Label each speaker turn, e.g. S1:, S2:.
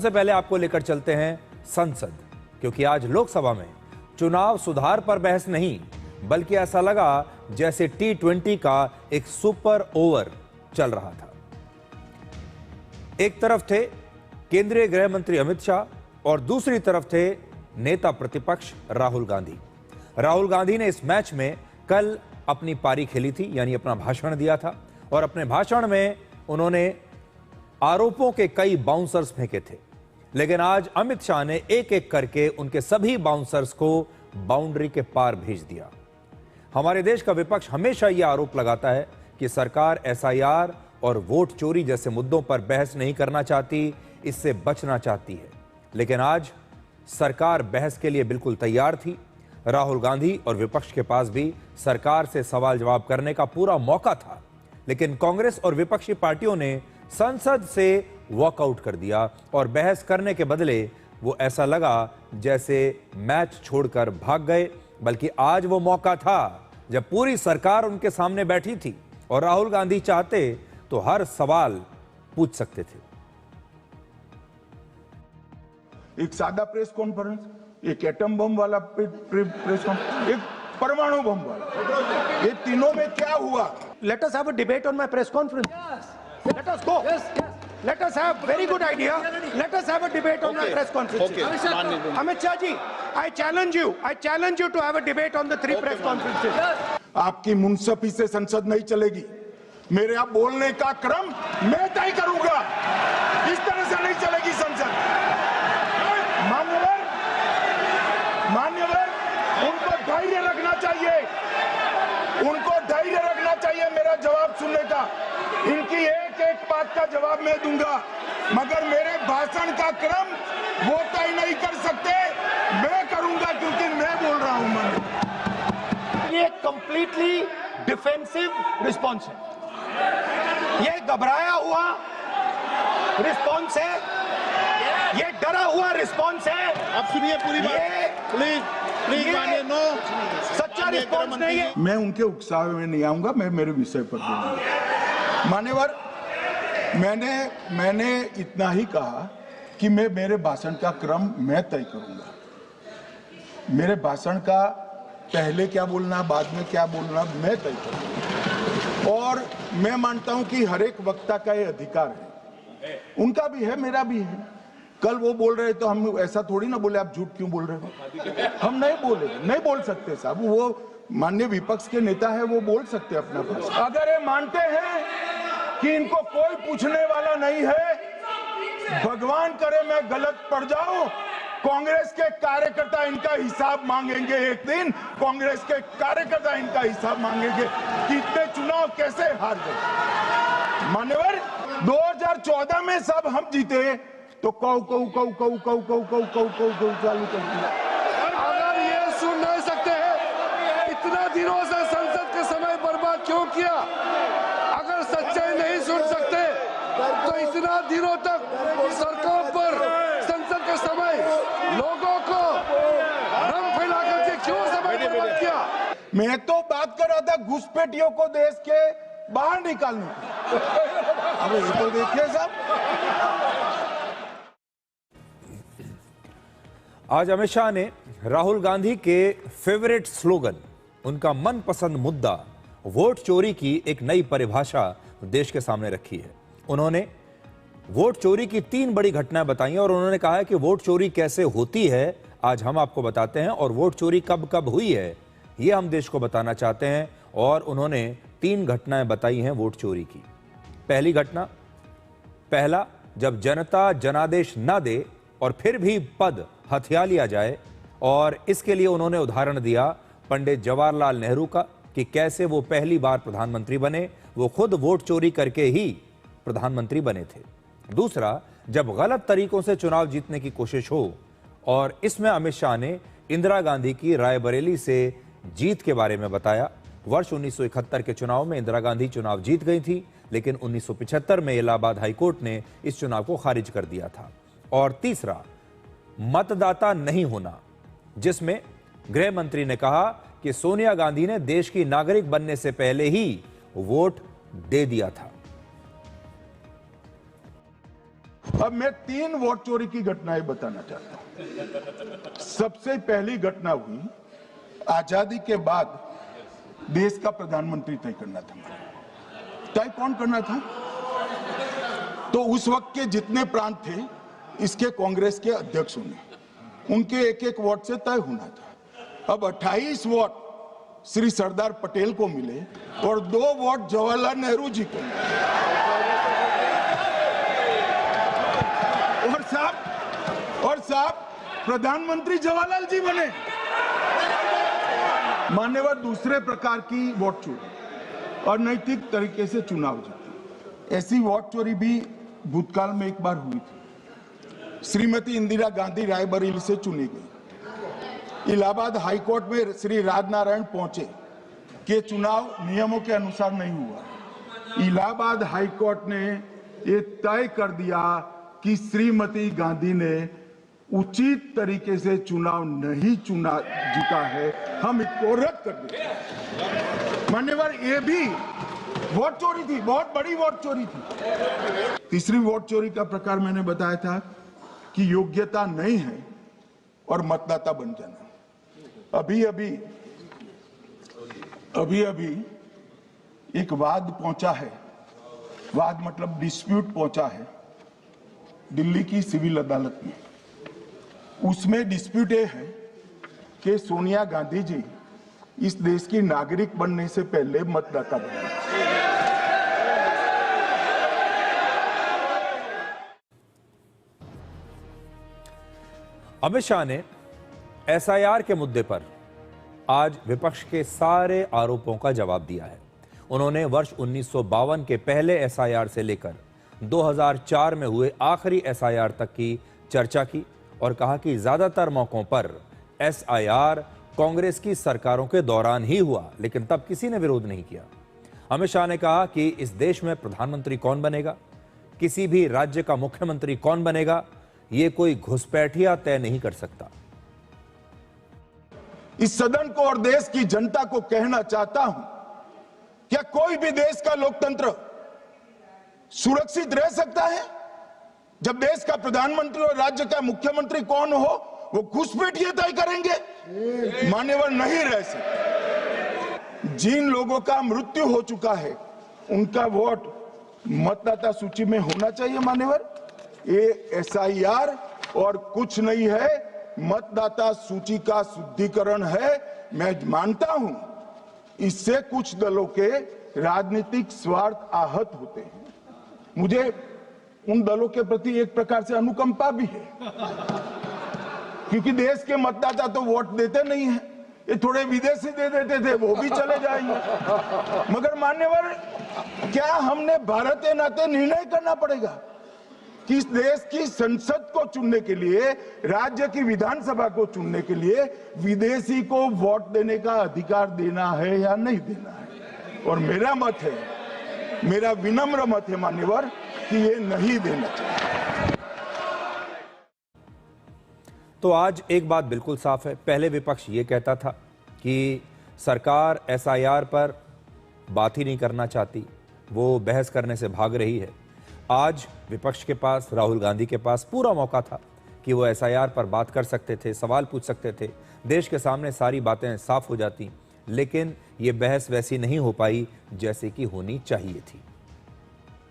S1: सबसे पहले आपको लेकर चलते हैं संसद, क्योंकि आज लोकसभा में चुनाव सुधार पर बहस नहीं, बल्कि ऐसा लगा जैसे T20 का एक सुपर ओवर चल रहा था। एक तरफ थे केंद्रीय गृह मंत्री अमित शाह और दूसरी तरफ थे नेता प्रतिपक्ष राहुल गांधी। राहुल गांधी ने इस मैच में कल अपनी पारी खेली थी, यानी अपना भाषण दिया था, और अपने भाषण में उन्होंने आरोपों के कई बाउंसर्स फेंके थे। लेकिन आज अमित शाह ने एक एक करके उनके सभी बाउंसर्स को बाउंड्री के पार भेज दिया। हमारे देश का विपक्ष हमेशा यह आरोप लगाता है कि सरकार SIR और वोट चोरी जैसे मुद्दों पर बहस नहीं करना चाहती, इससे बचना चाहती है। लेकिन आज सरकार बहस के लिए बिल्कुल तैयार थी। राहुल गांधी और विपक्ष के पास भी सरकार से सवाल जवाब करने का पूरा मौका था, लेकिन कांग्रेस और विपक्षी पार्टियों ने संसद से वॉकआउट कर दिया और बहस करने के बदले वो ऐसा लगा जैसे मैच छोड़कर भाग गए। बल्कि आज वो मौका था जब पूरी सरकार उनके सामने बैठी थी और राहुल गांधी चाहते तो हर सवाल पूछ सकते थे।
S2: एक सादा प्रेस कॉन्फ्रेंस, एक एटम बम वाला प्रेस कॉन्फ्रेंस, एक परमाणु बम वाला, ये तीनों में क्या हुआ?
S3: Let us have a debate on my press conference. Yes. Let us go. Yes. Let us have very good idea. Let us have a debate on my press conference.
S4: Okay.
S3: Amit Shah ji, I challenge you. I challenge you to have a debate on the three press conferences. Yes.
S2: आपकी मुंसफी से संसद नहीं चलेगी। मेरे यहाँ बोलने का क्रम मैं तय करूंगा। इस तरह से नहीं चलेगी संसद। मान्यवर, उनको धैर्य रखना चाहिए। उनको धैर्य रखना चाहिए मेरा जवाब सुनने का। इनकी एक एक बात का जवाब मैं दूंगा, मगर मेरे भाषण का क्रम वो तय नहीं कर सकते, मैं करूंगा, क्योंकि मैं बोल रहा हूं। मन
S3: ये कंप्लीटली डिफेंसिव रिस्पॉन्स है, ये घबराया हुआ रिस्पॉन्स है, ये डरा हुआ रिस्पॉन्स है।
S4: आप सुनिए पूरी बात, प्लीज मानिए। नो,
S3: सच्चा रिस्पॉन्स नहीं है।
S2: मैं उनके उकसावे में नहीं आऊंगा, मैं मेरे विषय पर बोलूंगा। मान्यवर, मैंने इतना ही कहा कि मैं मेरे भाषण का क्रम मैं तय करूंगा। मेरे भाषण का पहले क्या बोलना, बाद में क्या बोलना, मैं तय करूंगा। और मैं मानता हूं कि हर एक वक्ता का ये अधिकार है, उनका भी है, मेरा भी है। कल वो बोल रहे तो हम ऐसा थोड़ी ना बोले आप झूठ क्यों बोल रहे हो। हम नहीं बोले, नहीं बोल सकते साहब। वो माननीय विपक्ष के नेता है, वो बोल सकते अपना भाषण। अगर ये मानते हैं कि इनको कोई पूछने वाला नहीं है, भगवान करे मैं गलत पड़ जाऊं, कांग्रेस के कार्यकर्ता इनका हिसाब मांगेंगे। एक दिन कांग्रेस के कार्यकर्ता इनका हिसाब मांगेंगे कि इतने चुनाव कैसे हार गए। मान्यवर, 2014 में सब हम जीते तो कऊ चालू कर दिया।
S5: अगर ये सुन नहीं सकते हैं, इतना दिनों से संसद के समय बर्बाद क्यों किया? अगर सच्चाई नहीं सुन सकते तो इतना दिनों तक सरकार पर संसद के समय लोगों को भ्रम फैला करके क्यों समय बर्बाद किया?
S2: मैं तो बात कर रहा था घुसपैठियों को देश के बाहर निकालने की। अब ये तो देखिए साहब।
S1: आज अमित शाह ने राहुल गांधी के फेवरेट स्लोगन, उनका मनपसंद मुद्दा वोट चोरी की एक नई परिभाषा देश के सामने रखी है। उन्होंने वोट चोरी की 3 बड़ी घटनाएं बताई और उन्होंने कहा है कि वोट चोरी कैसे होती है आज हम आपको बताते हैं, और वोट चोरी कब कब हुई है ये हम देश को बताना चाहते हैं। और उन्होंने 3 घटनाएं बताई हैं वोट चोरी की। पहली घटना, पहला, जब जनता जनादेश न दे और फिर भी पद हथिया लिया जाए, और इसके लिए उन्होंने उदाहरण दिया पंडित जवाहरलाल नेहरू का कि कैसे वो पहली बार प्रधानमंत्री बने, वो खुद वोट चोरी करके ही प्रधानमंत्री बने थे। दूसरा, जब गलत तरीकों से चुनाव जीतने की कोशिश हो, और इसमें अमित शाह ने इंदिरा गांधी की रायबरेली से जीत के बारे में बताया। वर्ष 1971 के चुनाव में इंदिरा गांधी चुनाव जीत गई थी, लेकिन 1975 में इलाहाबाद हाईकोर्ट ने इस चुनाव को खारिज कर दिया था। और तीसरा, मतदाता नहीं होना, जिसमें गृह मंत्री ने कहा कि सोनिया गांधी ने देश की नागरिक बनने से पहले ही वोट दे दिया था।
S2: अब मैं 3 वोट चोरी की घटनाएं बताना चाहता हूं। सबसे पहली घटना हुई आजादी के बाद देश का प्रधानमंत्री तय करना था। तय कौन करना था? तो उस वक्त के जितने प्रांत थे इसके कांग्रेस के अध्यक्षों ने, उनके एक एक वोट से तय होना था। अब 28 वोट श्री सरदार पटेल को मिले और 2 वोट जवाहरलाल नेहरू जी को मिले। और साहब प्रधानमंत्री जवाहरलाल जी बने। मान्यवर दूसरे प्रकार की वोट चोरी और नैतिक तरीके से चुनाव जीते, ऐसी वोट चोरी भी भूतकाल में एक बार हुई थी। श्रीमती इंदिरा गांधी रायबरेली से चुनी गई। इलाहाबाद हाईकोर्ट में श्री राजनारायण पहुंचे कि चुनाव नियमों के अनुसार नहीं हुआ। इलाहाबाद हाईकोर्ट ने ये तय कर दिया कि श्रीमती गांधी ने उचित तरीके से चुनाव नहीं जीता है, हम इसको रद्द कर दें। मान्यवर ये भी वोट चोरी थी, बहुत बड़ी वोट चोरी थी। तीसरी वोट चोरी का प्रकार मैंने बताया था कि योग्यता नहीं है और मतदाता बन जाना। अभी अभी एक वाद पहुंचा है, वाद मतलब डिस्प्यूट पहुंचा है दिल्ली की सिविल अदालत में। उसमें डिस्प्यूट ये है कि सोनिया गांधी जी इस देश की नागरिक बनने से पहले मतदाता बने।
S1: अमित शाह ने एसआईआर के मुद्दे पर आज विपक्ष के सारे आरोपों का जवाब दिया है। उन्होंने वर्ष 1952 के पहले एसआईआर से लेकर 2004 में हुए आखिरी एसआईआर तक की चर्चा की और कहा कि ज्यादातर मौकों पर एसआईआर कांग्रेस की सरकारों के दौरान ही हुआ, लेकिन तब किसी ने विरोध नहीं किया। अमित शाह ने कहा कि इस देश में प्रधानमंत्री कौन बनेगा, किसी भी राज्य का मुख्यमंत्री कौन बनेगा, यह कोई घुसपैठिया तय नहीं कर सकता।
S2: इस सदन को और देश की जनता को कहना चाहता हूं, क्या कोई भी देश का लोकतंत्र सुरक्षित रह सकता है जब देश का प्रधानमंत्री और राज्य का मुख्यमंत्री कौन हो वो घुसपैठिए तय करेंगे? मान्यवर नहीं रह सकते। जिन लोगों का मृत्यु हो चुका है उनका वोट मतदाता सूची में होना चाहिए। मान्यवर ये एसआईआर और कुछ नहीं है, मतदाता सूची का शुद्धिकरण है। मैं मानता हूं इससे कुछ दलों के राजनीतिक स्वार्थ आहत होते हैं। मुझे उन दलों के प्रति एक प्रकार से अनुकंपा भी है, क्योंकि देश के मतदाता तो वोट देते नहीं हैं। ये थोड़े विदेशी दे देते थे, वो भी चले जाएंगे। मगर मान्यवर क्या हमने भारत के नाते निर्णय करना पड़ेगा कि इस देश की संसद को चुनने के लिए, राज्य की विधानसभा को चुनने के लिए विदेशी को वोट देने का अधिकार देना है या नहीं देना है? और मेरा मत है, मेरा विनम्र मत है मान्यवर कि ये नहीं देना चाहिए।
S1: तो आज एक बात बिल्कुल साफ है। पहले विपक्ष ये कहता था कि सरकार एसआईआर पर बात ही नहीं करना चाहती, वो बहस करने से भाग रही है। आज विपक्ष के पास, राहुल गांधी के पास पूरा मौका था कि वो एसआईआर पर बात कर सकते थे, सवाल पूछ सकते थे, देश के सामने सारी बातें साफ हो जाती, लेकिन ये बहस वैसी नहीं हो पाई जैसे कि होनी चाहिए थी।